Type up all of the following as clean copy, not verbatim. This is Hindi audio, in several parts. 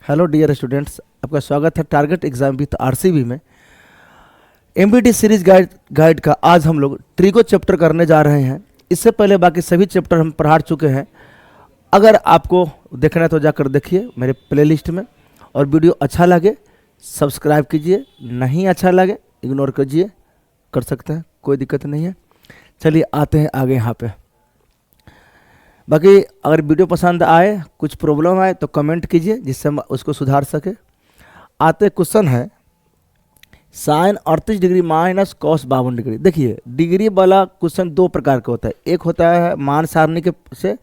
हेलो डियर स्टूडेंट्स, आपका स्वागत है टारगेट एग्जाम विथ आरसीबी में। एमबीटी सीरीज गाइड का आज हम लोग ट्रिगो चैप्टर करने जा रहे हैं। इससे पहले बाकी सभी चैप्टर हम पढ़ा चुके हैं। अगर आपको देखना है तो जाकर देखिए मेरे प्लेलिस्ट में, और वीडियो अच्छा लगे सब्सक्राइब कीजिए, नहीं अच्छा लगे इग्नोर कीजिए, कर सकते हैं, कोई दिक्कत नहीं है। चलिए आते हैं आगे यहाँ पे। बाकी अगर वीडियो पसंद आए, कुछ प्रॉब्लम आए तो कमेंट कीजिए जिससे हम उसको सुधार सके। आते क्वेश्चन है sine 38 degree minus cos 52 degree. देखिए डिग्री वाला क्वेश्चन दो प्रकार का होता है, एक होता है मान सारणी के से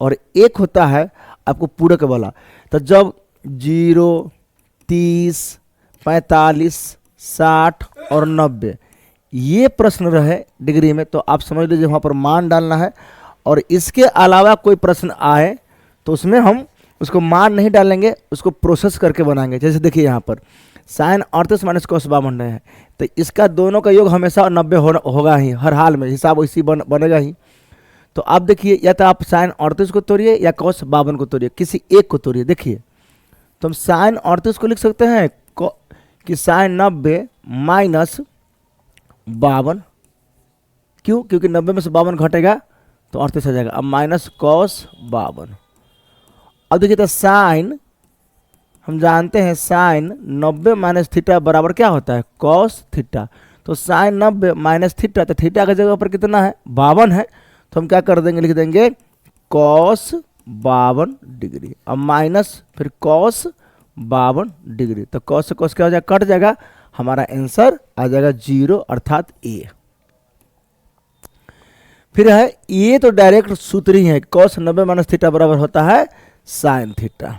और एक होता है आपको पूरक वाला। तो जब 0, 30, 45, 60 और 90 ये प्रश्न रहे डिग्री में तो आप समझ लीजिए वहाँ पर मान डालना है। और इसके अलावा कोई प्रश्न आए तो उसमें हम उसको मान नहीं डालेंगे, उसको प्रोसेस करके बनाएंगे। जैसे देखिए यहाँ पर साइन 38 माइनस कॉस 52 है, तो इसका दोनों का योग हमेशा 90 होगा ही, हर हाल में हिसाब इसी बनेगा ही। तो आप देखिए या तो आप साइन 38 को तोड़िए या कॉस 52 को तोड़िए, किसी एक को तोड़िए। देखिए तो हम साइन 38 को लिख सकते हैं कि साइन 90 माइनस 52। क्यों? क्योंकि 90 में से 52 घटेगा तो 38 आ जाएगा। अब माइनस कॉस 52। अब देखिए तो साइन हम जानते हैं साइन 90 माइनस थीटा बराबर क्या होता है? Cos theta. तो साइन 90 माइनस थीटा, तो थीटा की जगह पर कितना है? 52 है। तो हम क्या कर देंगे, लिख देंगे कॉस 52 डिग्री। अब माइनस फिर कॉस 52 डिग्री, तो कॉस से कॉस क्या हो जाएगा? कट जाएगा। हमारा आंसर आ जाएगा 0 अर्थात ए। फिर है ये तो डायरेक्ट सूत्र ही है, कॉस 90 माइनस थीटा बराबर होता है साइन थीटा।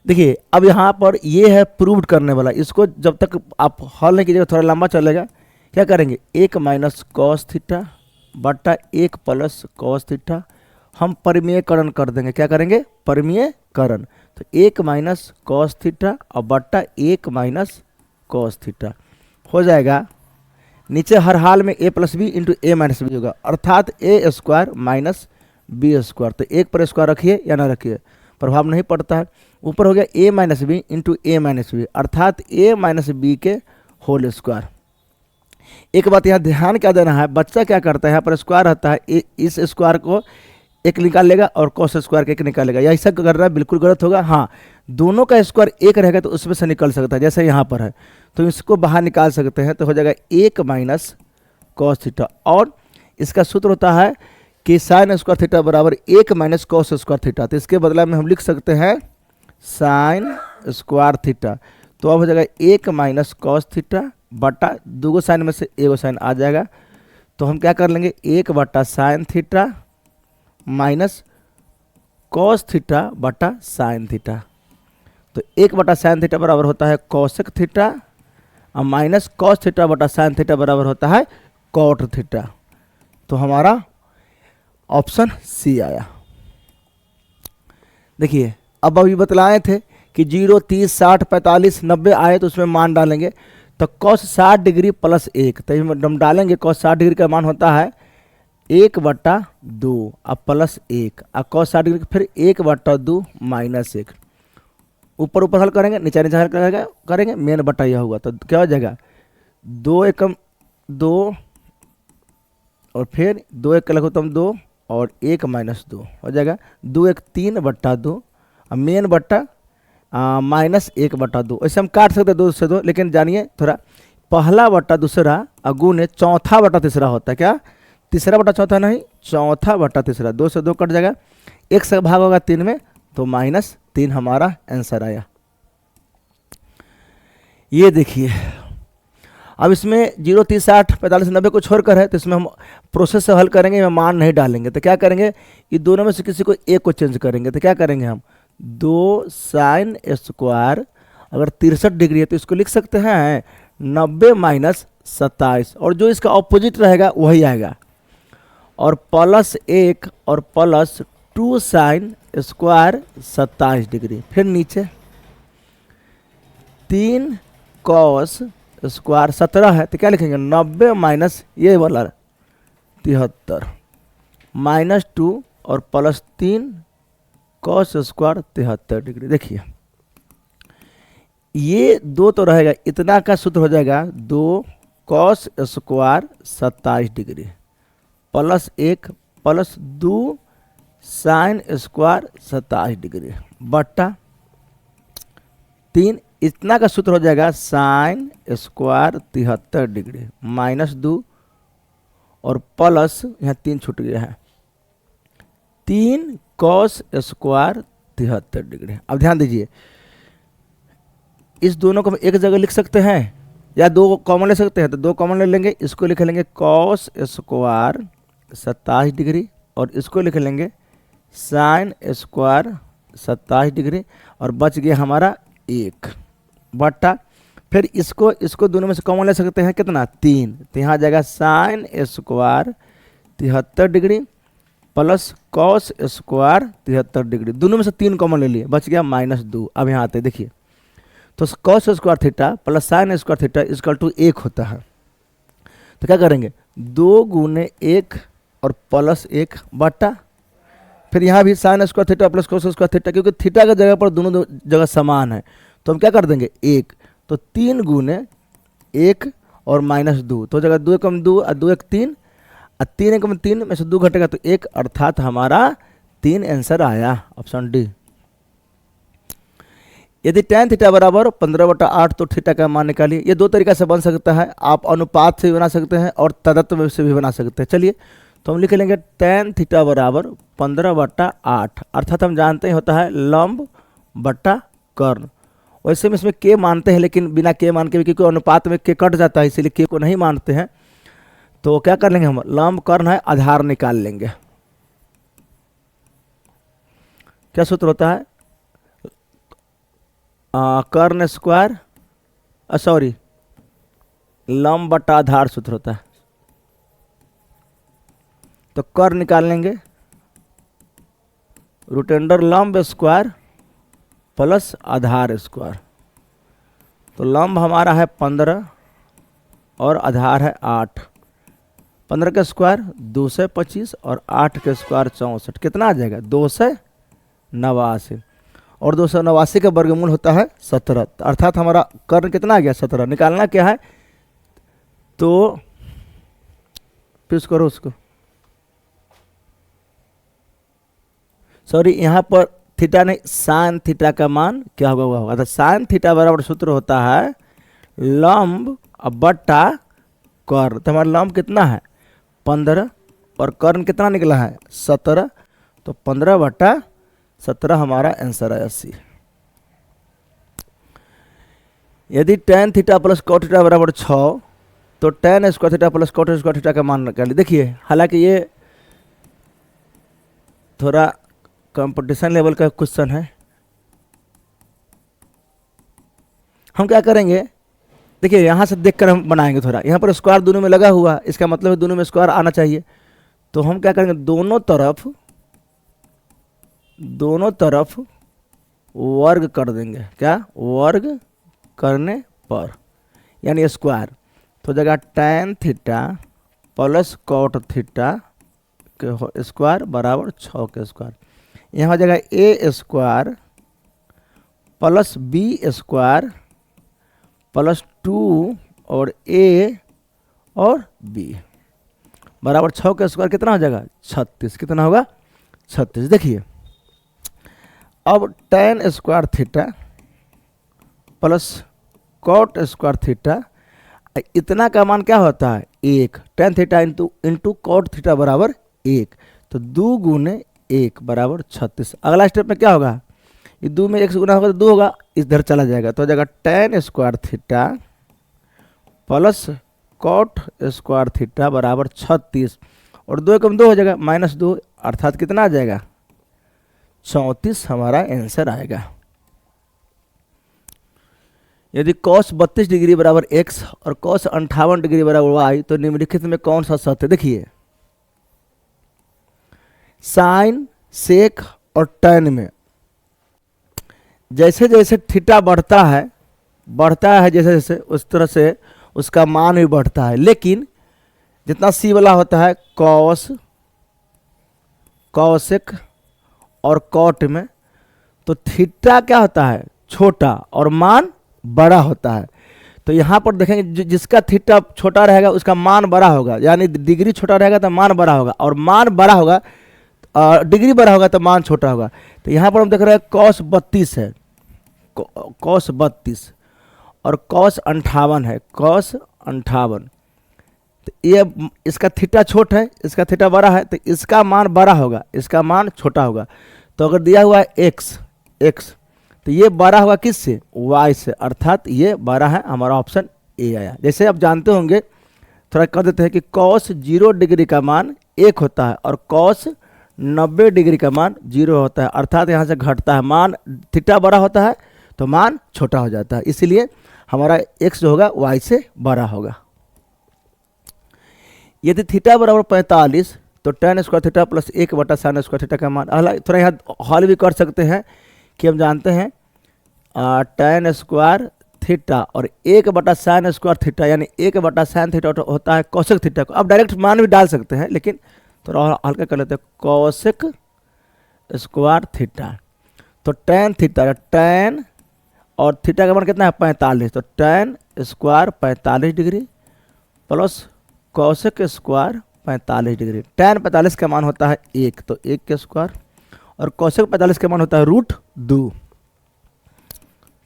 देखिए अब यहाँ पर ये है प्रूव्ड करने वाला। इसको जब तक आप हल नहीं कीजिएगा थोड़ा लंबा चलेगा। क्या करेंगे? 1 माइनस कॉस थीटा बटा 1 प्लस कॉस थीटा हम परिमेयकरण कर देंगे। क्या करेंगे? परिमेयकरण। तो 1 माइनस कॉस थीटा और बटा 1 माइनस कॉस थीटा हो जाएगा। नीचे हर हाल में a plus B into A minus B होगा, अर्थात A square minus B square. तो एक पर स्क्वायर रखिए या ना रखिए, प्रभाव नहीं पड़ता है। ऊपर हो गया a minus B into A minus B, अर्थात a माइनस बी के होल स्क्वायर। एक बात यहाँ ध्यान क्या देना है, बच्चा क्या करता है, यहाँ पर स्क्वायर रहता है, इस स्क्वायर को एक निकाल लेगा और कॉस स्क्वायर का एक निकालेगा, या ऐसा कर रहा है, बिल्कुल गलत होगा। हाँ, दोनों का स्क्वायर एक रहेगा तो उसमें से निकल सकता है, जैसे यहाँ पर है तो इसको बाहर निकाल सकते हैं। तो हो जाएगा 1 माइनस कॉस थीटा, और इसका सूत्र होता है कि साइन स्क्वायर थीटा बराबर 1 माइनस कॉस स्क्वायर थीटा। तो इसके बदला में हम लिख सकते हैं साइन स्क्वायर थीटा। तो अब हो जाएगा 1 माइनस कॉस थीटा बटा 2 साइन में से 1 साइन आ जाएगा। तो हम क्या कर लेंगे? 1 बटा sine theta minus cos theta बटा साइन थीटा। तो 1 बटा साइन थीटा बराबर होता है कॉसेक थीटा और माइनस कॉस थीटा बटा साइन थीटा बराबर होता है कॉट थीटा। तो हमारा ऑप्शन सी आया। देखिए अब अभी बतलाए थे कि 0, 30, 60, 45, 90 आए तो उसमें मान डालेंगे। तो कॉस 60 डिग्री प्लस 1, तो हम डालेंगे कॉस 60 डिग्री का मान होता है 1 बटा 2 अब प्लस 1, अब कॉस 60 डिग्री फिर 1 बटा 2 माइनस 1। ऊपर ऊपर हल करेंगे, नीचे नीचे हल करेंगे, मेन बटा यह होगा। तो क्या हो जाएगा? 2 एकम 2 और फिर 2 एक लघुत्तम 2 और 1 माइनस 2 हो जाएगा 2 1 3 बटा 2 और मेन बटा माइनस 1 बटा 2। ऐसे हम काट सकते हैं 2 से 2, लेकिन जानिए थोड़ा पहला बटा दूसरा अगुने चौथा बटा तीसरा होता है। क्या? तीसरा बटा चौथा नहीं, चौथा बटा तीसरा। 2 से 2 कट जाएगा, 1 से भाग होगा 3 में, तो माइनस 3 हमारा आंसर आया। ये देखिए अब इसमें 0, 30, 60, 45, 90 को छोड़कर है, तो इसमें हम प्रोसेस से हल करेंगे, में मान नहीं डालेंगे। तो क्या करेंगे? ये दोनों में से किसी को एक को चेंज करेंगे। तो क्या करेंगे हम? 2 साइन स्क्वायर अगर 63 डिग्री है तो इसको लिख सकते हैं 90 माइनस 27, और जो इसका ऑपोजिट रहेगा वही आएगा, और प्लस 1 और प्लस 2 साइन स्क्वायर 27 डिग्री। फिर नीचे 3 कॉस स्क्वायर 17 है, तो क्या लिखेंगे? 90 माइनस ये वाला 73 माइनस 2 और प्लस 3 कॉस स्क्वायर 73 डिग्री। देखिए ये दो तो रहेगा, इतना का सूत्र हो जाएगा 2 cos square 27 degree plus 1 plus 2 sine square 27 degree बट्टा 3, इतना का सूत्र हो जाएगा साइन स्क्वायर 73 डिग्री माइनस 2 और प्लस यहाँ 3 छूट गया है 3 कॉस स्क्वायर 73 डिग्री। अब ध्यान दीजिए, इस दोनों को हम एक जगह लिख सकते हैं या दो कॉमन ले सकते हैं, तो 2 कॉमन ले लेंगे। इसको लिख लेंगे कॉस स्क्वायर 27 डिग्री और इसको लिख लेंगे साइन स्क्वायर 27 डिग्री और बच गया हमारा 1 बट्टा फिर इसको दोनों में से कॉमन ले सकते हैं, कितना 3, तो यहाँ आ जाएगा sine square 73 degree plus cos square 73 degree. दोनों में से 3 कॉमन ले लिए, बच गया -2। अब यहाँ आते देखिए, तो cos square theta plus sine square theta equal to 1 होता है। तो क्या करेंगे 2 गुने 1 और प्लस 1 बट्टा फिर यहाँ भी sign square theta plus cos square theta, क्योंकि थीटा की जगह पर दोनों जगह समान है तो हम क्या कर देंगे 1, तो 3 गुने 1 और -2, तो जगह 2 कम 2 और 2 1 3 और 3 कम 3 में से 2 घटेगा तो 1, अर्थात हमारा 3 आंसर आया, ऑप्शन डी। यदि tan थीटा बराबर 15/8 तो थीटा का मान निकालिए। ये 2 तरीका से बन सकता है, आप अनुपात से भी बना सकते हैं और तदत्व से भी बना सकते हैं। चलिए तो हम लिख लेंगे tan थीटा बराबर 15/8, अर्थात हम जानते हैं होता है लंब बट्टा कर्ण। वैसे में इसमें के मानते हैं, लेकिन बिना के मान के भी, क्योंकि अनुपात में के कट जाता है इसीलिए के को नहीं मानते हैं। तो क्या कर लेंगे हम, लंब कर्ण है आधार निकाल लेंगे। क्या सूत्र होता है, कर्ण स्क्वायर सॉरी लंब बटा आधार सूत्र होता है। तो कर्ण निकाल लेंगे, रूट अंडर लंब स्क्वायर प्लस आधार स्क्वायर। तो लंब हमारा है 15 और आधार है 8। 15 के स्क्वायर 2 से 25 और 8 के स्क्वायर 64, कितना आ जाएगा 289 और 289 का वर्गमूल होता है 17, अर्थात हमारा कर्ण कितना आ गया 17। निकालना क्या है, तो फिर करो उसको, सॉरी यहाँ पर थीटा नहीं साइन थीटा का मान क्या होगा वो होगा। तो साइन थीटा बराबर सूत्र होता है लंब बट्टा कर्ण। तो हमारा लंब कितना है 15 और कर्ण कितना निकला है 17, तो 15/17 हमारा आंसर है 80। यदि tan theta plus cot theta बराबर 6 तो tan square theta plus cot square theta का मान निकालिए। देखिए हालांकि ये थोड़ा कंपटीशन लेवल का क्वेश्चन है, हम क्या करेंगे देखिए यहाँ से देखकर हम बनाएंगे। थोड़ा यहाँ पर स्क्वायर दोनों में लगा हुआ, इसका मतलब है दोनों में स्क्वायर आना चाहिए। तो हम क्या करेंगे दोनों तरफ वर्ग कर देंगे, क्या वर्ग करने पर यानी स्क्वायर। तो जगह tan theta plus cot theta के स्क्वायर बराबर 6 के स्क्वायर। यहाँ हो जाएगा a square plus b square plus 2 और a और b बराबर 6 का स्क्वायर कितना हो जाएगा 36, कितना होगा 36। देखिए अब tan square theta plus cot square theta, इतना का मान क्या होता है 1, tan theta into cot theta बराबर 1, तो 2 गुने 1 बराबर 36। अगला स्टेप में क्या होगा, ये 2 में 1 से गुना होगा तो 2 होगा, इधर चला जाएगा। तो हो जाएगा tan square theta plus cot square theta बराबर 36 और 2 कम 2 हो जाएगा -2, अर्थात कितना आ जाएगा 34 हमारा आंसर आएगा। यदि cos 32 डिग्री बराबर x और cos 58 डिग्री बराबर y तो निम्नलिखित में कौन सा सत्य। देखिए साइन सेक और tan में जैसे जैसे थीटा बढ़ता है जैसे जैसे उस तरह से उसका मान भी बढ़ता है, लेकिन जितना सी वाला होता है कॉस कॉसेक और कॉट में तो थीटा क्या होता है, छोटा, और मान बड़ा होता है। तो यहाँ पर देखेंगे जिसका थीटा छोटा रहेगा उसका मान बड़ा होगा, यानी डिग्री छोटा रहेगा तो मान बड़ा होगा, और मान बड़ा होगा डिग्री बड़ा होगा तो मान छोटा होगा। तो यहाँ पर हम देख रहे हैं cos 32 है, cos 32, और cos 58 है, cos 58। तो ये इसका थीटा छोटा है, इसका थीटा बड़ा है, तो इसका मान बड़ा होगा, इसका मान छोटा होगा। तो अगर दिया हुआ है x, तो ये बड़ा होगा किससे, y से, अर्थात ये बड़ा है, हमारा ऑप्शन ए आया। जैसे आप जानते होंगे, थोड़ा कर देते हैं कि cos 0 डिग्री का मान 1 होता है और cos 90 डिग्री का मान 0 होता है, अर्थात यहाँ से घटता है, मान थीटा बड़ा होता है तो मान छोटा हो जाता है, इसीलिए हमारा x जो होगा y से बड़ा होगा। यदि थीटा बराबर 45 तो tan square theta plus 1/sin square theta का मान, थोड़ा यहाँ हल भी कर सकते हैं कि हम जानते हैं tan स्क्वायर थीटा और 1/sin स्क्वायर थीटा, यानी 1/sin थीटा होता है कोसेक थीटा को। अब डायरेक्ट मान भी डाल सकते हैं, लेकिन थोड़ा हल्का कर लेते हैं, कोसेक स्क्वायर थीटा। तो tan थीटा, tan और थीटा का मान कितना है 45, तो tan square 45 degree plus cosec square 45 degree. tan 45 का मान होता है 1, तो 1 के स्क्वायर, और कोसेक 45 का मान होता है √2,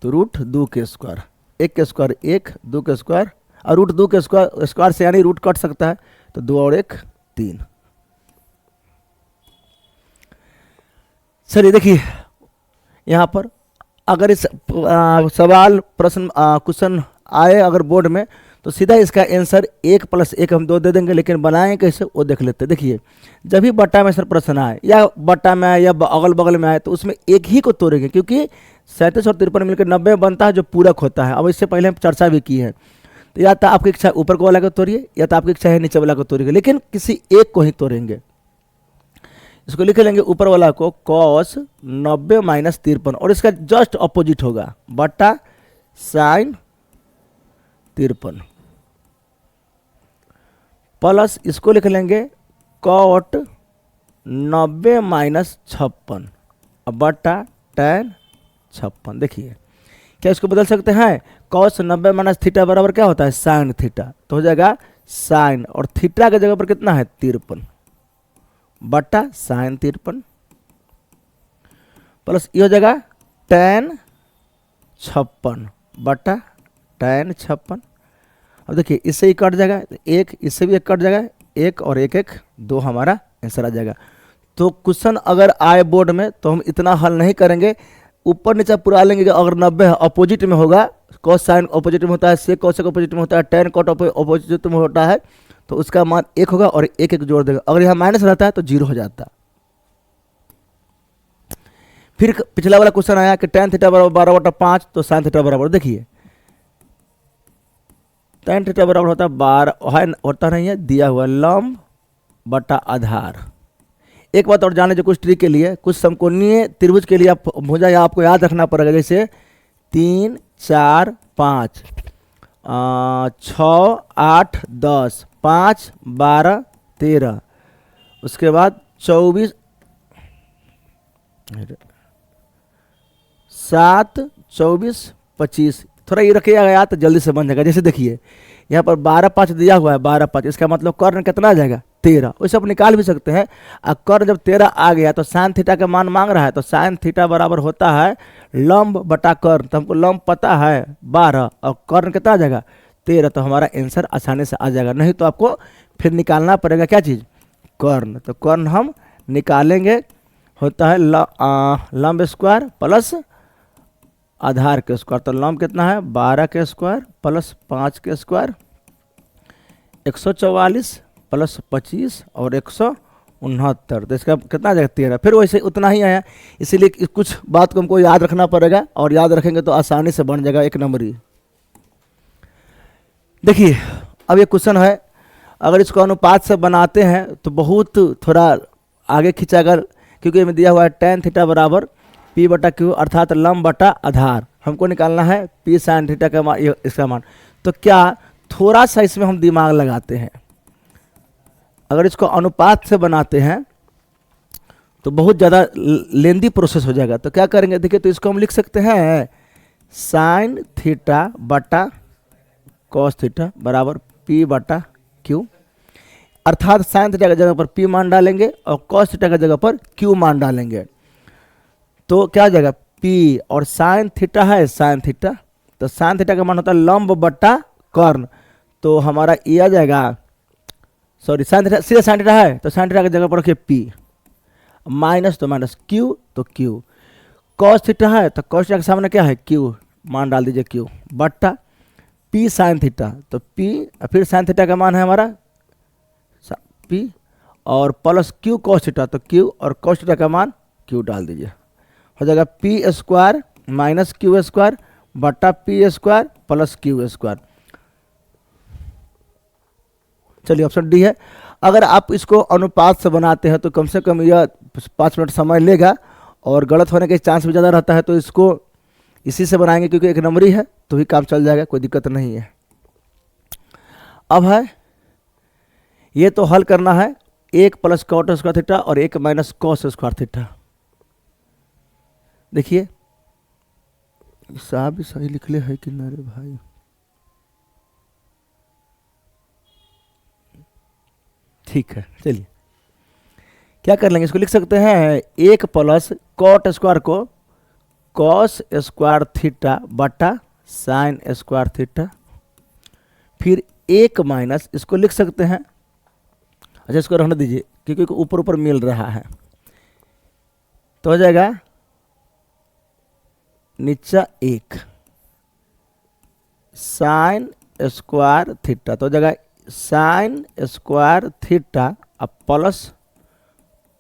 तो √2 के स्क्वायर। 1 के स्क्वायर 1, 2 के स्क्वायर, और √2 के स्क्वायर से यानी रूट कट सकता है, तो 2 और 1 3। चलिए देखिए, यहाँ पर अगर इस सवाल प्रश्न क्वेश्चन आए अगर बोर्ड में, तो सीधा इसका आंसर 1 + 1 हम 2 दे देंगे, लेकिन बनाएं कैसे वो देख लेते हैं। देखिए, जब भी बट्टा में सर प्रश्न आए, या बट्टा में आए या अगल बगल में आए, तो उसमें एक ही को तोड़ेंगे, क्योंकि 37 और 53 मिलकर 90 बनता है, जो पूरक होता है। अब इससे पहले हम चर्चा भी की है। तो या तो आपकी इच्छा ऊपर को वाला को तोड़िए, या तो आपकी इच्छा है नीचे वाला को तोड़िए, लेकिन किसी एक को ही तोड़ेंगे। इसको लिख लेंगे ऊपर वाला को cos 90 - 53, और इसका जस्ट अपोजिट होगा बट्टा sin 53, प्लस इसको लिख लेंगे cot 90 - 56 बट्टा tan 56। देखिए, क्या इसको बदल सकते हैं, cos 90 - थीटा बराबर क्या होता है sin थीटा, तो हो जाएगा sin, और थीटा के जगह पर कितना है 53 बट्टा sin 53, प्लस ये हो जाएगा tan 56 बट्टा tan 56। अब देखिए, इससे ही कट जाएगा, एक इससे भी एक कट जाएगा, 1 और 1 1 2 हमारा आंसर आ जाएगा। तो क्वेश्चन अगर आए बोर्ड में तो हम इतना हल नहीं करेंगे, ऊपर नीचे पूरा लेंगे। अगर 90 अपोजिट में होगा, cos sin अपोजिट में होता है, sec cosec अपोजिट में होता है, tan cot अपोजिट में होता है, तो उसका मान 1 होगा और 1 1 जोड़ देगा। अगर यहाँ माइनस रहता है तो 0 हो जाता। फिर पिछला वाला क्वेश्चन आया कि tan थीटा बराबर 12/5, तो sin थीटा बराबर, देखिए tan थीटा बराबर होता है 12, होता नहीं है, दिया हुआ लंब बटा आधार। एक बात और जाने जो कुछ ट्रिक के लिए, कुछ समकोणीय त्रिभुज के लिए आप भुजा या आपको याद रखना पड़ेगा, जैसे 3 4 5 6 8 10 5 12 13, उसके बाद 24 7 24 25। थोड़ा ये रखिएगा याद, तो जल्दी से बन जाएगा। जैसे देखिए, यहाँ पर 12 5 दिया हुआ है, 12 5, इसका मतलब कर्ण कितना आ जाएगा 13। वैसे आप निकाल भी सकते हैं। अब कर्ण जब 13 आ गया तो साइन थीटा का मान मांग रहा है, तो साइन थीटा बराबर होता है लंब बटा कर्ण। तो हमको लंब पता है 12 और कर्ण कितना आ जाएगा 13, तो हमारा आंसर आसानी से आ जाएगा। नहीं तो आपको फिर निकालना पड़ेगा क्या चीज़, कर्ण। तो कर्ण हम निकालेंगे, होता है लंब स्क्वायर प्लस आधार के स्क्वायर। तो लंब कितना है 12 के स्क्वायर प्लस 5 के स्क्वायर, 144 प्लस 25 और 169, तो इसका कितना आ जाएगा 13। फिर वैसे उतना ही आया, इसीलिए कुछ बात को हमको याद रखना पड़ेगा, और याद रखेंगे तो आसानी से बन जाएगा 1 नंबरी। देखिए, अब ये क्वेश्चन है, अगर इसको अनुपात से बनाते हैं तो बहुत थोड़ा आगे खींचागा, क्योंकि इसमें दिया हुआ है tan थीटा बराबर P/Q, अर्थात लंब बटा आधार। हमको निकालना है P sin थीटा का मान, इसका मान। तो क्या थोड़ा सा इसमें हम दिमाग लगाते हैं, अगर इसको अनुपात से बनाते हैं तो बहुत ज़्यादा लेंदी प्रोसेस हो जाएगा। तो क्या करेंगे, देखिए, तो इसको हम लिख सकते हैं साइन थीटा बटा कॉस थीटा बराबर पी बटा क्यू, अर्थात साइन थीटा की जगह पर पी मान डालेंगे और कॉस थीटा की जगह पर क्यू मान डालेंगे। तो क्या हो जाएगा, पी और साइन थीटा है साइन थीटा, तो साइन थीटा का मान होता है लंब बटा कर्ण, तो हमारा ये आ जाएगा, सॉरी साइन थीटा सीधे साइन थीटा है तो साइन थीटा की जगह पर रखिए पी, माइनस तो माइनस क्यू तो क्यू, कॉस थीटा है तो कॉस थीटा के सामने क्या है क्यू, मान डाल दीजिए क्यू, बट्टा पी साइन थीटा तो पी, फिर साइन थीटा का मान है हमारा पी, और प्लस क्यू कॉस थीटा तो क्यू, और कॉस थीटा का मान क्यू डाल दीजिए, हो जाएगा P square minus Q square बटा P square plus Q square. चलिए ऑप्शन डी है। अगर आप इसको अनुपात से बनाते हैं तो कम से कम यह 5 मिनट समय लेगा और गलत होने के चांस भी ज़्यादा रहता है, तो इसको इसी से बनाएंगे क्योंकि एक नंबरी है तो भी काम चल जाएगा, कोई दिक्कत नहीं है। अब है ये तो हल करना है 1 प्लस कॉट स्क्वायर थीटा और 1 माइनस कॉस स्क्वायर थीटा। देखिए साहब भी सही लिख ले है कि ना रे भाई, ठीक है। चलिए क्या कर लेंगे, इसको लिख सकते हैं 1 प्लस कॉट स्क्वायर को कॉस स्क्वायर थीटा बटा साइन स्क्वायर थीटा, फिर 1 माइनस इसको लिख सकते हैं, अच्छा इसको रहने दीजिए क्योंकि ऊपर ऊपर मिल रहा है, तो हो जाएगा नीचा 1 साइन स्क्वायर थीटा, तो हो जाएगा साइन स्क्वायर थीटा अब plus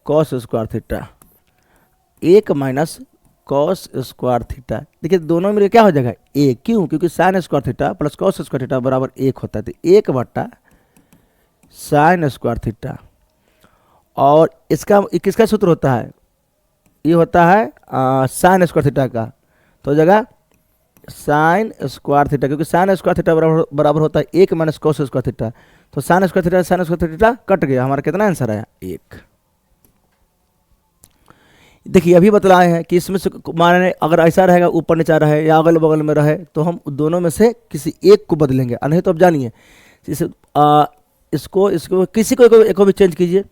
cos square theta, 1 minus cos square theta. देखिए दोनों में क्या हो जाएगा 1, क्यों, क्योंकि sign square theta plus cos square theta बराबर 1 होता है, तो 1 बटा साइन स्क्वायर थीटा, और इसका किसका सूत्र होता है, ये होता है साइन स्क्वायर थीटा का, तो हो जाएगा साइन स्क्वायर थीटा, क्योंकि साइन स्क्वायर थीटा बराबर होता है 1 माइनस कॉस स्क्वायर थीटा, तो साइन स्क्वायर थीटा कट गया, हमारा कितना आंसर आया 1। देखिए अभी बतलाए हैं कि इसमें से माने अगर ऐसा रहेगा ऊपर नीचा रहे या अगल बगल में रहे तो हम दोनों में से किसी एक को बदलेंगे, नहीं तो अब जानिए जैसे इसको किसी को एक को भी चेंज कीजिए,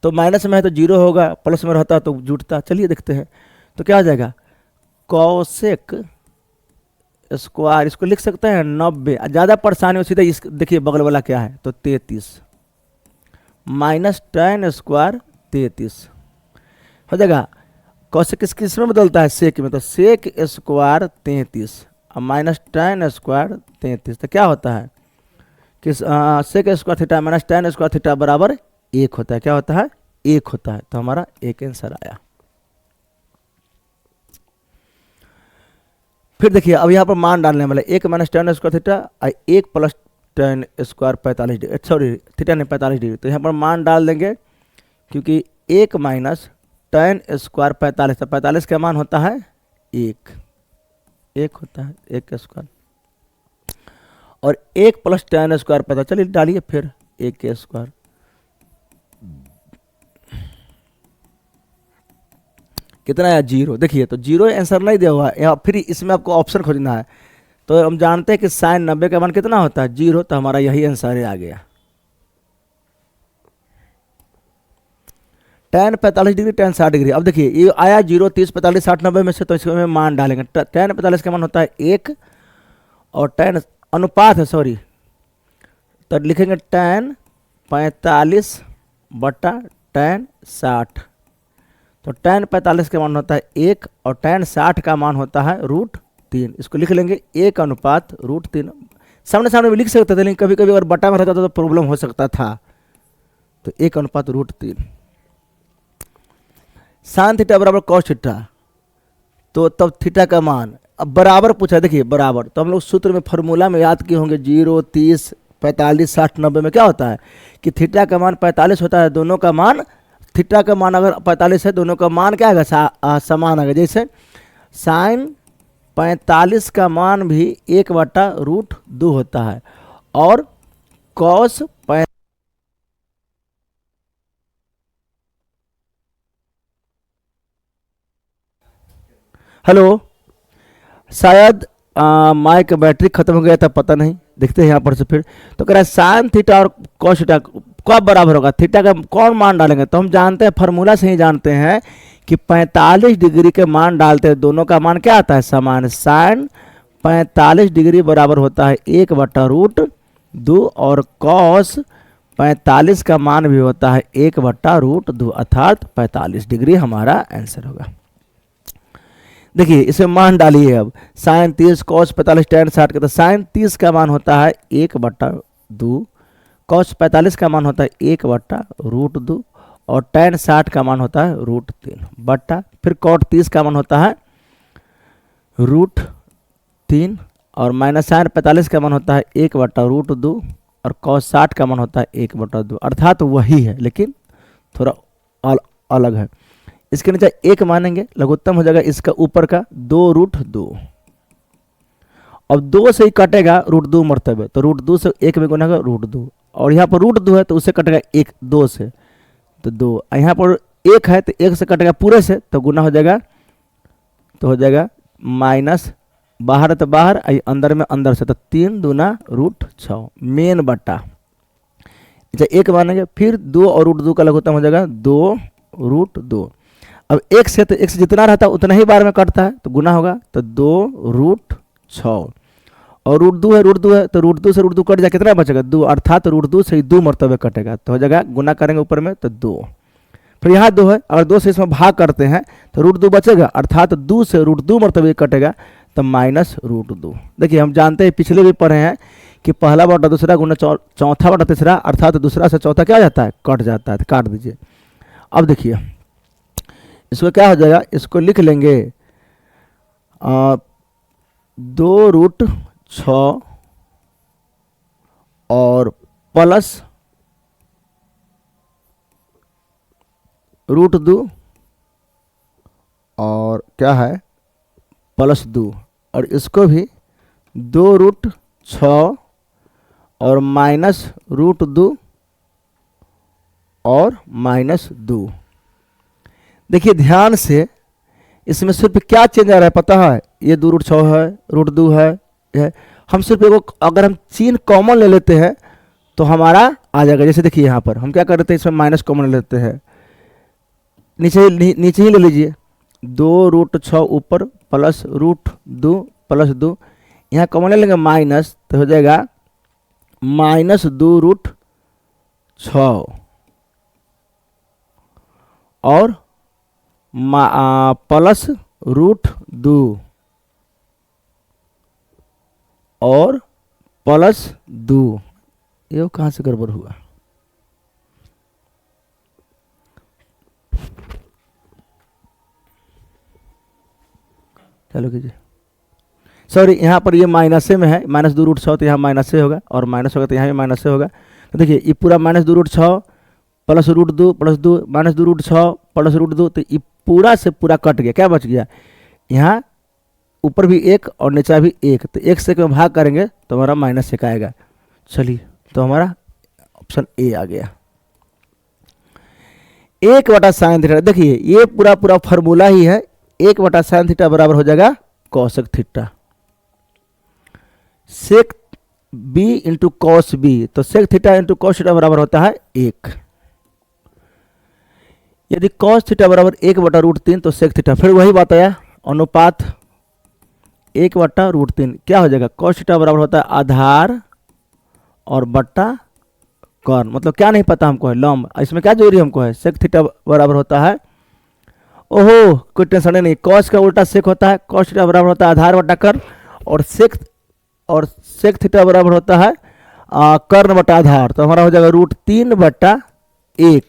तो माइनस में है तो 0 होगा, प्लस में रहता तो जुटता। चलिए देखते हैं, तो क्या आ जाएगा कॉसेक स्क्वायर, इसको लिख सकते हैं 90, ज़्यादा परेशानी हो सीधा इस देखिए बगल वाला क्या है तो 33 माइनस tan स्क्वायर 33 हो जाएगा। कॉसेक किस में बदलता है सेक में, तो सेक स्क्वायर 33 और माइनस tan स्क्वायर 33, तो क्या होता है कि sec square theta minus tan square theta बराबर 1 होता है, क्या होता है 1 होता है, तो हमारा 1 आंसर आया। फिर देखिए अब यहाँ पर मान डालने वाले 1 माइनस tan स्क्वायर थीटा और 1 plus tan square 45 degree, sorry theta ने 45 डिग्री, तो यहाँ पर मान डाल देंगे क्योंकि 1 माइनस tan स्क्वायर 45, तो 45 का मान होता है 1 होता है 1 स्क्वायर, और 1 प्लस tan स्क्वायर पता, चलिए डालिए फिर 1 स्क्वायर, कितना है 0। देखिए तो 0 आंसर नहीं दिया हुआ है यहाँ, फिर इसमें आपको ऑप्शन खोजना है, तो हम जानते हैं कि साइन 90 का मान कितना होता है 0, तो हमारा यही आंसर आ गया। tan 45 डिग्री tan 60 डिग्री, अब देखिए ये आया 0 30 45 60 90 में से, तो इसमें मान डालेंगे, tan 45 का मान होता है 1 और tan अनुपात है सॉरी, तो लिखेंगे tan 45 बटा tan 60, तो tan 45 का मान होता है 1 और tan 60 का मान होता है √3, इसको लिख लेंगे 1 अनुपात √3, सामने सामने भी लिख सकते थे लेकिन कभी कभी अगर बटा में रहता तो प्रॉब्लम हो सकता था, तो 1 अनुपात √3। साइन थीटा बराबर कॉस थीटा, तो तब थीटा का मान अब बराबर पूछा, देखिए बराबर, तो हम लोग सूत्र में फार्मूला में याद किए होंगे 0 30 45 60 90 में क्या होता है कि थीटा का मान 45 होता है, दोनों का मान थीटा का मान अगर 45 है दोनों का मान क्या आएगा समान आएगा, जैसे साइन 45 का मान भी 1 बटा √2 होता है और कॉस हेलो, शायद माइक का बैटरी खत्म हो गया था, पता नहीं, देखते हैं यहाँ पर से फिर। तो कह रहा है साइन थीटा और कॉस थीटा कब बराबर होगा, थीटा का कौन मान डालेंगे। तो हम जानते हैं, फार्मूला से ही जानते हैं कि 45 डिग्री के मान डालते हैं, दोनों का मान क्या आता है समान। साइन 45 डिग्री बराबर होता है 1/√2 और कॉस 45 का मान भी होता है 1/√2, अर्थात 45 डिग्री हमारा आंसर होगा। देखिए इसे मान डालिए अब, साइन 30 कॉस 45 tan 60 का, तो साइन 30 का मान होता है 1/2, कॉस 45 का मान होता है 1/√2 और tan 60 का मान होता है √3 बट्टा, फिर कॉट 30 का मान होता है √3 और माइनस साइन 45 का मान होता है 1/√2 और कॉस 60 का मान होता है 1/2, अर्थात वही है लेकिन थोड़ा अलग है। इसके नीचे 1 मानेंगे, लघुत्तम हो जाएगा इसका ऊपर का 2√2। अब 2 से ही कटेगा √2 मरतबे, तो √2 से 1 में गुना होगा √2 और यहाँ पर √2 है तो उससे कटेगा 1 2 से, तो 2, यहाँ पर 1 है तो 1 से कटेगा पूरे से, तो गुना हो जाएगा, तो हो जाएगा माइनस, बाहर है तो बाहर, अंदर में अंदर से, तो 3 दूना √6 मेन बट्टा। अच्छा 1 मानेंगे, फिर 2 और √2 का लघुत्तम हो जाएगा 2√2। अब 1 से तो 1 से जितना रहता है उतना ही बार में कटता है, तो गुना होगा, तो 2√6 और √2 है, √2 है तो √2 से √2 कट जाए, कितना बचेगा 2, अर्थात √2 से 2 मरतबे कटेगा, तो हो जाएगा गुना करेंगे ऊपर में तो 2, फिर यहाँ 2 है, अगर 2 से इसमें भाग करते हैं तो √2 बचेगा, अर्थात 2 से √2 मरतबे कटेगा, तो -√2। देखिए हम जानते हैं, पिछले भी पढ़े हैं कि पहला बटा दूसरा गुना चौथा बटा तीसरा, अर्थात दूसरा से चौथा क्या हो जाता है, कट जाता है, तो काट दीजिए। अब देखिए इसको क्या हो जाएगा, इसको लिख लेंगे 2√6 और प्लस √2 और क्या है +2, और इसको भी 2√6 और -√2 और -2। देखिए ध्यान से, इसमें सिर्फ क्या चेंज आ रहा है पता है, ये 2√6 है, √2 है, हम सिर्फ एगो अगर हम चिन्ह कॉमन ले लेते हैं तो हमारा आ जाएगा। जैसे देखिए यहाँ पर हम क्या कर रहे थे, इसमें माइनस कॉमन ले लेते हैं, नीचे ही ले लीजिए, 2√6 ऊपर प्लस √2 +2, यहाँ कॉमन ले लेंगे माइनस, तो हो जाएगा -2√6 और +√2 और +2। ये कहाँ से गड़बड़ हुआ, चलो कीजिए, सॉरी यहाँ पर ये माइनसे में है, -2√6 तो यहाँ माइनस से होगा और माइनस होगा तो यहाँ भी माइनस से होगा। तो देखिए ये पूरा -2√6 +√2 +2 -2√6 +√2, तो ये पूरा से पूरा कट गया, क्या बच गया, यहाँ ऊपर भी 1 और नीचा भी 1, तो 1 से भाग करेंगे तो हमारा -1 आएगा। चलिए तो हमारा ऑप्शन ए आ गया, 1/sin θ। देखिए ये पूरा पूरा फार्मूला ही है, 1/sin θ बराबर हो जाएगा cosec θ, sec b into cos b, तो sec θ इंटू cos θ बराबर होता है 1। यदि cos θ बराबर 1/√3 तो sec θ, फिर वही बात आया, अनुपात 1/√3 क्या हो जाएगा, cos θ बराबर होता है आधार और बट्टा कर्ण, मतलब क्या नहीं पता हमको है लंब, इसमें क्या जरूरी हमको है, sec θ बराबर होता है, ओहो कोई टेंशन नहीं, cos का उल्टा sec होता है, cos θ बराबर होता है आधार बट्टा कर्ण, और sec θ बराबर होता है कर्ण बटा आधार, तो हमारा हो जाएगा √3/1,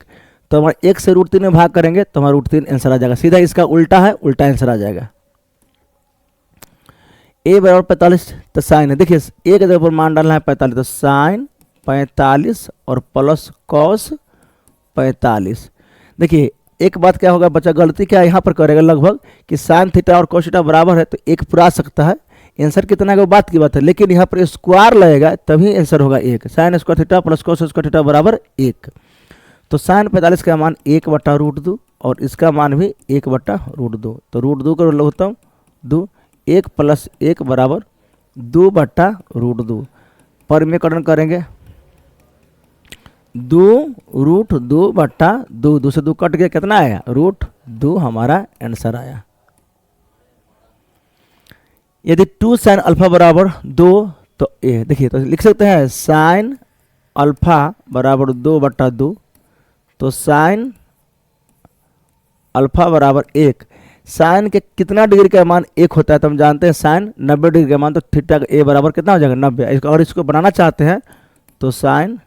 तो हमारा 1 से √3 में भाग करेंगे तो हमारा √3 आंसर आ जाएगा, सीधा इसका उल्टा है, उल्टा आंसर आ जाएगा। a बराबर 45, तो साइन है, देखिए a के जगह पर मान डालना है 45, तो साइन 45 और प्लस कॉस 45। देखिए एक बात क्या होगा बच्चा, गलती क्या यहाँ पर करेगा लगभग कि साइन थीटा और कॉस थीटा बराबर है तो एक पूरा सकता है, आंसर कितना है वो बात की बात है, लेकिन यहाँ पर स्क्वायर लगेगा तभी आंसर होगा 1, sign square theta plus cos square theta बराबर 1, तो साइन 45 का मान 1/√2 और इसका मान भी 1/√2, तो √2 का लघुत्तम 2, 1 प्लस 1 बराबर 2 बट्टा रूट 2। परिमेयकरण करेंगे 2 रूट 2 बट्टा 2, 2 से 2 कट गया, कितना आया रूट 2 हमारा आंसर आया। यदि 2 साइन अल्फा बराबर 2 तो ए, देखिए तो लिख सकते हैं साइन अल्फा बराबर 2 बट्टा 2, तो साइन अल्फा बराबर 1। साइन के कितना डिग्री का मान 1 होता है, तो हम जानते हैं साइन 90 डिग्री का मान, तो थीटा का ए बराबर कितना हो जाएगा 90। और इसको बनाना चाहते हैं तो साइन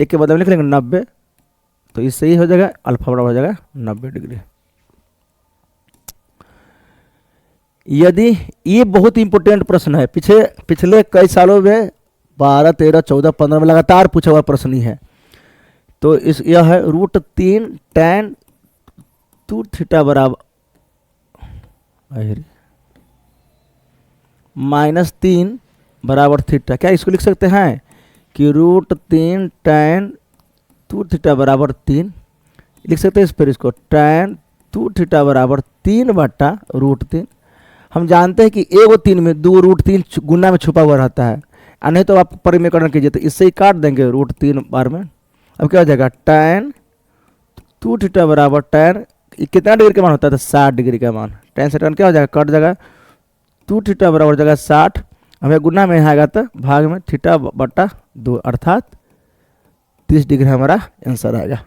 एक के बदले में लिख लेंगे 90, तो इससे ही हो जाएगा अल्फा बराबर हो जाएगा 90 डिग्री। यदि ये बहुत इंपॉर्टेंट प्रश्न है, पिछले कई सालों में 12, 13, 14, 15 में लगातार पूछा हुआ प्रश्न ही है। तो इस यह है √3 tan 2 थीटा बराबर -3 बराबर थीटा। क्या इसको लिख सकते हैं कि √3 tan 2 थीटा बराबर 3 लिख सकते हैं। इस पर इसको tan 2 थीटा बराबर 3 बट्टा √3। हम जानते हैं कि 1 और 3 में 2 √3 गुना में छुपा हुआ रहता है, नहीं तो आप परिमेयकरण कीजिए तो इससे ही काट देंगे √3 बार में। अब क्या हो जाएगा tan 2 थीटा बराबर tan कितना डिग्री का मान होता है, तो 60 डिग्री का मान। tan से tan क्या हो जाएगा कट जाएगा, 2 थीटा बराबर हो जाएगा 60, हमें गुना में आएगा तो भाग में थीटा बट्टा 2 अर्थात 30 डिग्री हमारा आंसर आएगा।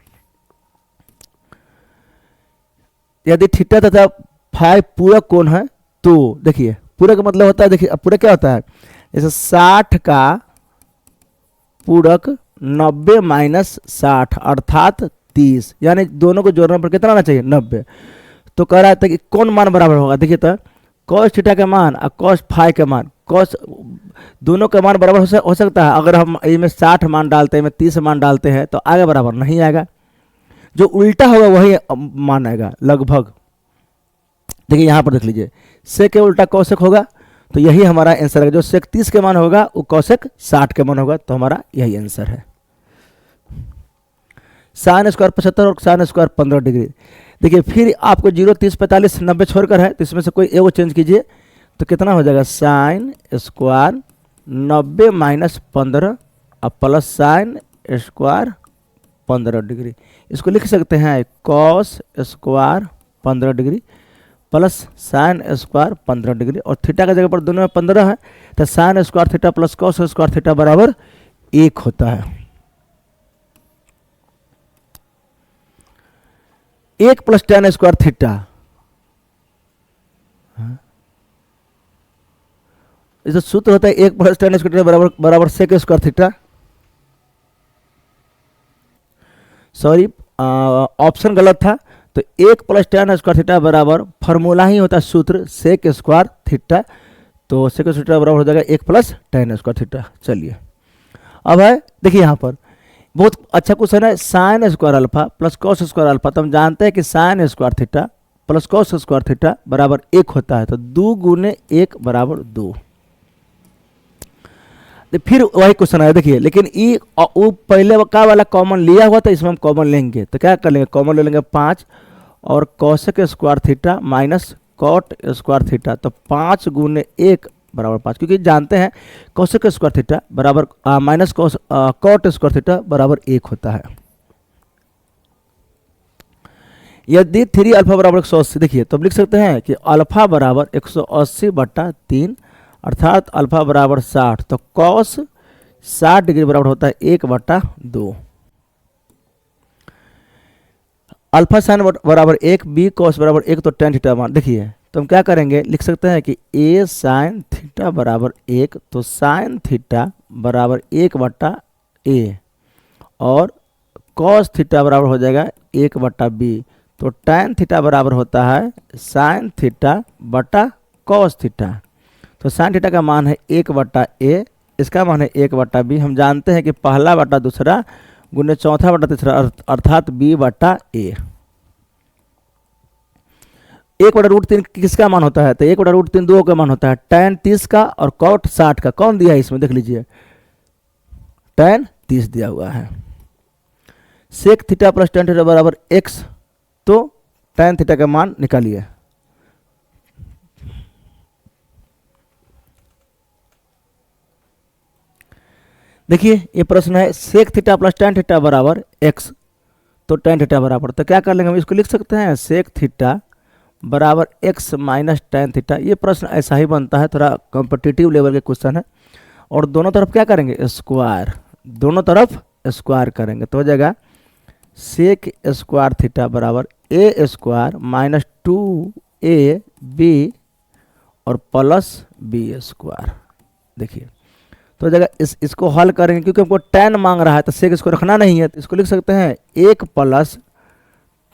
यदि थीटा तथा फाई पूरक कोण है तो देखिए पूरक का मतलब होता है, देखिए पूरक क्या होता है, जैसे 60 का पूरक 90 माइनस 60 अर्थात 30, यानी दोनों को जोड़ने पर कितना आना चाहिए 90। तो कह रहा था कि कौन मान बराबर होगा, देखिए तो कॉस थीटा का मान और कॉस फाई का मान, कॉस दोनों का मान बराबर हो सकता है। अगर हम इसमें 60 मान डालते हैं, 30 मान डालते हैं तो आगे बराबर नहीं आएगा, जो उल्टा होगा वही मान आएगा लगभग। देखिए यहाँ पर देख लीजिए सेक के उल्टा कौशिक होगा, तो यही हमारा आंसर है। जो सेक 30 के मान होगा वो कौशिक 60 के मान होगा, तो हमारा यही आंसर है। साइन स्क्वायर 75 और साइन स्क्वायर 15 डिग्री। देखिए फिर आपको 0, 30, 45, 90 छोड़कर है, तो इसमें से कोई एगो चेंज कीजिए तो कितना हो जाएगा साइन स्क्वायर 90 माइनस 15 और प्लस साइन स्क्वायर 15 डिग्री। इसको लिख सकते हैं cos square 15 degree plus sine square 15 degree, और थीटा का जगह पर दोनों में 15 है, तो sign square theta plus cos square theta बराबर 1 होता है। 1 प्लस tan स्क्वायर थीटा, इसका सूत्र होता है 1 प्लस tan स्क्वायर थीटा बराबर sec square theta. Sorry option गलत था, तो 1 प्लस tan स्क्वायर थीटा बराबर फार्मूला ही होता है सूत्र सेक स्क्वायर थीटा, तो सेक स्क्वायर थीटा बराबर हो जाएगा 1 प्लस tan स्क्वायर थीटा। चलिए अब है देखिए यहाँ पर बहुत अच्छा क्वेश्चन है, sine square alpha plus cos square alpha. तो हम जानते हैं कि sign square theta plus cos square theta बराबर 1 होता है, तो 2 गुने 1 बराबर 2। फिर वही क्वेश्चन है देखिए, लेकिन ये वो पहले का वाला कॉमन लिया हुआ था, इसमें हम कॉमन लेंगे तो क्या कर लेंगे, कॉमन ले लेंगे 5 और cosec square theta minus cot square theta, तो 5 गुने 1 बराबर 5, क्योंकि जानते हैं कॉसेक स्क्वायर थीटा बराबर माइनस कॉट स्क्वायर थीटा बराबर 1 होता है। यदि 3 अल्फा बराबर 180, देखिए तो लिख सकते हैं कि अल्फा बराबर 180 बट्टा 3 अर्थात अल्फा बराबर 60, तो कॉस 60 डिग्री बराबर होता है 1 बट्टा 2। अल्फा साइन बराबर 1, बी कॉस बराबर 1, तो tan थीटा मान देखिए, तो हम क्या करेंगे लिख सकते हैं कि a साइन थीटा बराबर 1, तो साइन थीटा बराबर 1 बट्टा a और कॉस थीटा बराबर हो जाएगा 1 बट्टा b, तो tan थीटा बराबर होता है साइन थीटा बट्टा कॉस थीटा। तो साइन थीटा का मान है 1 बट्टा a, इसका मान है 1 बट्टा b। हम जानते हैं कि पहला बट्टा दूसरा गुने चौथा बट्टा तीसरा अर्थात b बट्टा a। 1 बटा √3 किसका मान होता है, तो 1 बटा √3 2 का मान होता है, tan 30 का और कॉट 60 का। कौन दिया है इसमें देख लीजिए, tan 30 दिया हुआ है। Sec theta plus tan theta बराबर x, तो tan थीटा का मान निकालिए, देखिए ये प्रश्न है sec theta plus tan theta बराबर x, तो tan थीटा बराबर, तो क्या कर लेंगे हम इसको लिख सकते हैं सेक थीटा बराबर x माइनस tan थीटा। ये प्रश्न ऐसा ही बनता है, थोड़ा कॉम्पिटिटिव लेवल के क्वेश्चन है। और दोनों तरफ क्या करेंगे स्क्वायर, दोनों तरफ स्क्वायर करेंगे तो हो जाएगा सेक स्क्वायर थीटा बराबर a स्क्वायर माइनस 2ab और प्लस b स्क्वायर। देखिए तो हो जाएगा इसको हल करेंगे, क्योंकि हमको tan मांग रहा है तो सेक इसको रखना नहीं है, तो इसको लिख सकते हैं 1 प्लस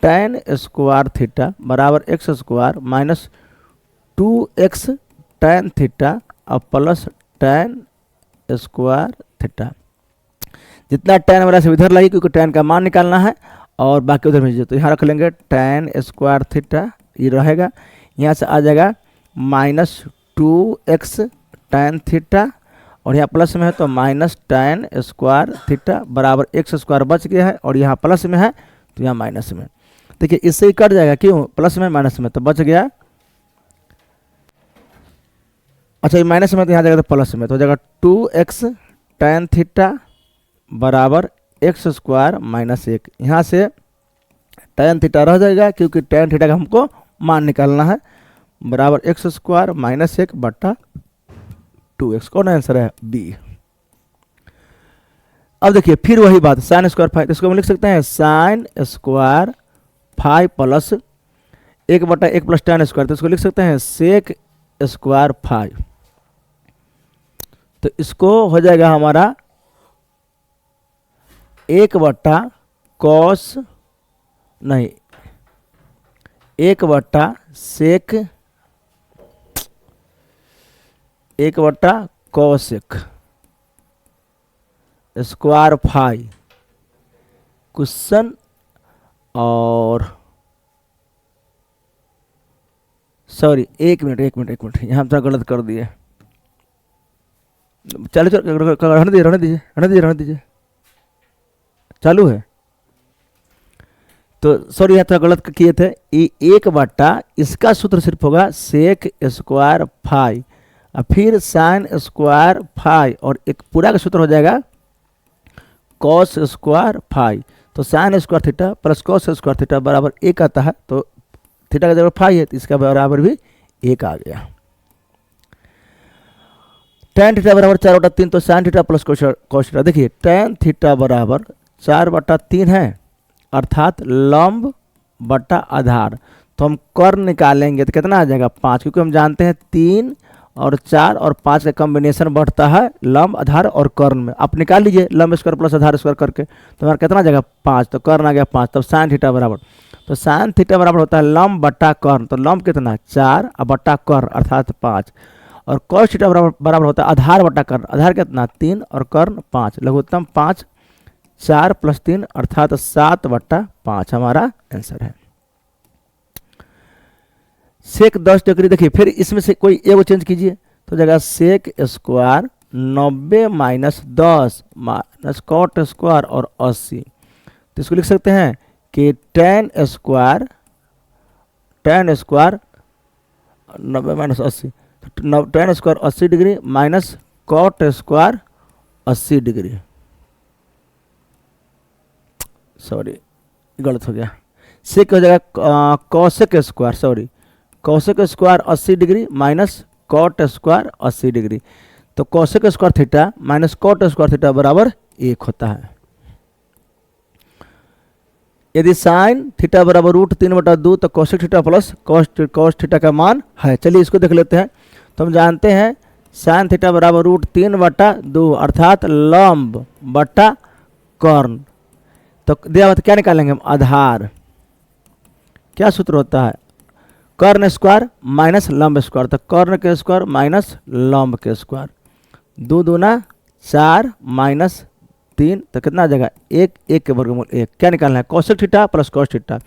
tan स्क्वायर थीटा बराबर x square minus 2x tan theta और प्लस tan स्क्वायर थीटा। जितना tan वाला से इधर लगी, क्योंकि tan का मान निकालना है, और बाकी उधर भेजिए, तो यहाँ रख लेंगे tan स्क्वायर थीटा, ये रहेगा। यहाँ से आ जाएगा माइनस 2x tan थीटा, और यहाँ प्लस में है तो माइनस tan स्क्वायर थीटा बराबर x स्क्वायर बच गया है, और यहाँ प्लस में है तो यहाँ माइनस में। देखिए इससे ही कट जाएगा, क्यों प्लस में माइनस में, तो बच गया। अच्छा ये माइनस में तो यहाँ जाएगा तो प्लस में, तो हो जाएगा 2x tan थीटा बराबर x स्क्वायर माइनस 1। यहाँ से tan थीटा रह जाएगा, क्योंकि tan थीटा का हमको मान निकालना है, बराबर x स्क्वायर माइनस 1 बटा 2x। कौन आंसर है बी। अब देखिए फिर वही बात साइन स्क्वायर फाइव, इसको हम लिख सकते हैं साइन स्क्वायर फाइव प्लस 1 बटा 1 प्लस tan स्क्वायर, तो इसको लिख सकते हैं सेक स्क्वायर फाइव। तो इसको हो जाएगा हमारा 1 बटा कॉस नहीं 1 बटा सेक 1 बटा कॉसेक स्क्वायर फाइव क्वेश्चन। और सॉरी एक मिनट यहाँ हम थोड़ा गलत कर दिए। चलो रहने दीजिए चालू है, तो सॉरी यहाँ थोड़ा गलत किए थे। ये 1 बटा इसका सूत्र सिर्फ होगा सेक स्क्वायर फाइव और फिर साइन स्क्वायर फाइव, और एक पूरा का सूत्र हो जाएगा कॉस स्क्वायर फाइव। तो sign square theta plus cos square theta बराबर 1 आता है, तो थीटा का जगह 5 है तो इसका बराबर भी 1 आ गया। tan थीटा बराबर 4 बटा 3, तो sine theta plus cos theta. देखिए tan थीटा बराबर 4 बटा 3 है, अर्थात लंब बटा आधार। तो हम कर्ण निकालेंगे तो कितना आ जाएगा 5, क्योंकि हम जानते हैं 3 और 4 और 5 का कॉम्बिनेशन बढ़ता है लंब आधार और कर्ण में। आप निकाल लीजिए लंब स्क्वायर प्लस आधार स्क्वायर करके, तो हमारा कितना आ जाएगा 5, तो कर्ण आ गया 5। तब साइन थीटा बराबर, तो साइन थीटा बराबर होता है लंब बटा कर्ण, तो लंब कितना है 4 और बटा कर्ण अर्थात 5। और कॉस थीटा बराबर होता है आधार बटा कर्ण, आधार कितना 3 और कर्ण 5, लघुत्तम 5 4 प्लस 3 अर्थात 7 बटा 5 हमारा आंसर है। सेक 10 डिग्री। देखिए फिर इसमें से कोई एगो चेंज कीजिए, तो जगह sec square 90 minus 10 minus cot square और 80, तो इसको लिख सकते हैं कि tan square 90 minus 80, tan square 80 degree minus cot square 80 degree. Sorry गलत हो गया, सेक हो जाएगा cosec square, sorry cosec square 80 degree minus cot square 80 degree. तो cosec square theta minus cot square theta बराबर 1 होता है। यदि साइन थीटा बराबर √3/2, तो cosec theta plus cos theta का मान है। चलिए इसको देख लेते हैं। तो हम जानते हैं साइन थीटा बराबर √3/2 अर्थात लंब बटा कर्ण। तो दिया क्या निकालेंगे हम आधार। क्या सूत्र होता है कर्ण स्क्वायर माइनस लंब स्क्वायर, तो कर्ण के स्क्वायर माइनस लंब के स्क्वायर, 2 दूना 4 माइनस 3, तो कितना आ जाएगा 1 के वर्गमूल 1। क्या निकालना है cosec theta plus cos theta,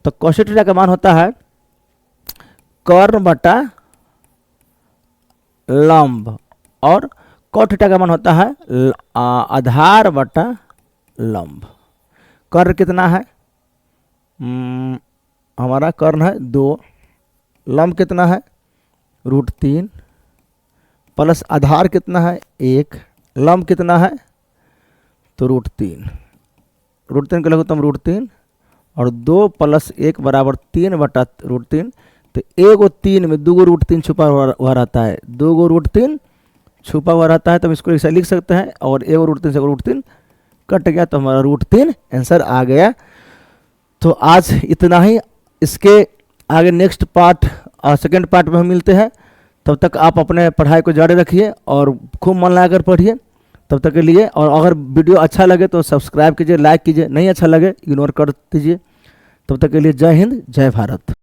तो कॉसेक थीटा का मान होता है कर्ण बटा लंब और कॉट थीटा का मान होता है आधार बटा लंब। कर्ण कितना है हमारा कर्ण है 2, लंब कितना है √3 प्लस आधार कितना है 1, लंब कितना है तो √3, √3 का लघुत्तम √3 और 2 + 1 = 3/√3। तो एगो 3 में 2 √3 छुपा हुआ रहता है, 2 √3 छुपा हुआ रहता है, तो हम इसको ऐसा लिख सकते हैं। और एगो √3 से √3 कट गया, तो हमारा √3 आंसर आ गया। तो आज इतना ही। इसके आगे नेक्स्ट पार्ट और सेकेंड पार्ट में हम मिलते हैं। तब तक आप अपने पढ़ाई को जारी रखिए और खूब मन लगाकर पढ़िए। तब तक के लिए, और अगर वीडियो अच्छा लगे तो सब्सक्राइब कीजिए, लाइक कीजिए, नहीं अच्छा लगे इग्नोर कर दीजिए। तब तक के लिए जय हिंद, जय भारत।